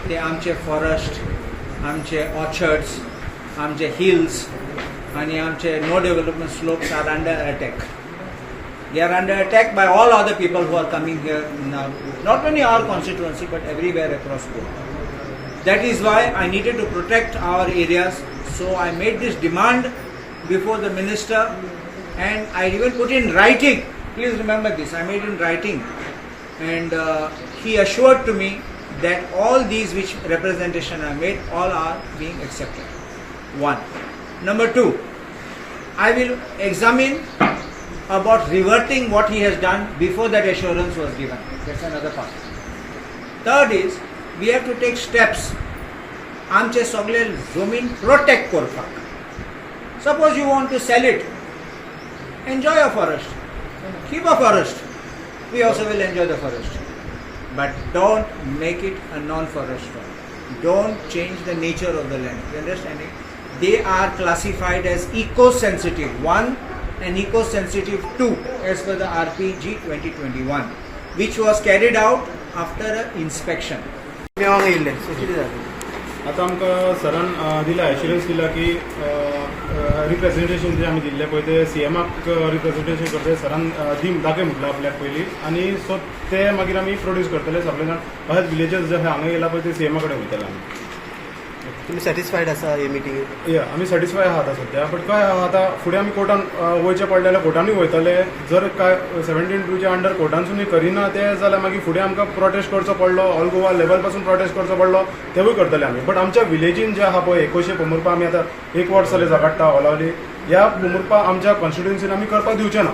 ते आमचे फॉरेस्ट, आमचे ऑर्चर्ड्स, आमचे हिल्स आणि आमचे no development slopes are under attack. They are under attack by all other people who are coming here now, not only our constituency but everywhere across board. That is why I needed to protect our areas. So I made this demand before the minister, and I even put in writing. Please remember this. I made in writing, and he assured to me that all these which representation I made, all are being accepted. One. Number two, I will examine about reverting what he has done before that assurance was given. That's another part. Third is, we have to take steps. आमचे सगळे जमीन protect करपाक. Suppose you want to sell it, enjoy a forest, keep a forest. We also will enjoy the forest, but don't make it a non-forest one. Don't change the nature of the land. You understand it? They are classified as eco-sensitive 1 and eco-sensitive 2 as per the RPG 2021, which was carried out after an inspection. आता आमकां सरान दिला assurance दिला की representation जे आमी दिल्ले पळय ते सीएमाक रिप्रेझेंटेशन करतले सरान दाखय म्हटलं आपल्याक पयलीं आनी सो ते मागीर आमी प्रोड्यूस करतले सगळे जाण अशेंच विलेजस जे हांगा येयला पळय ते सीएमा कडेन वयतले आमी. तुम्ही सॅटिस्फाईड आसा हे मिटींगेक? या आमी सॅटिस्फाय आहा आतां सध्या, बट काय आहा आतां फुडें आमी कोर्टान वयचे पडले जाल्यार कोर्टानूय वयतले. जर काय 17(2) अंडर कोर्टानसूनय करिना ते जाल्यार मागीर फुडें आमकां प्रोटेस्ट करचो पडलो, ऑल गोवा लेवल पासून प्रोटेस्ट करचो पडलो, तेवूय करतले आमी. बट आमच्या विलेजीन जे आहा पळय 2100 पोमुरपा आमी आतां 1 वर्स जालें झगडटा ओलावली, ह्या पोमुरपा आमच्या कॉन्स्टिट्युएन्सीन आमी करपाक दिवचे ना.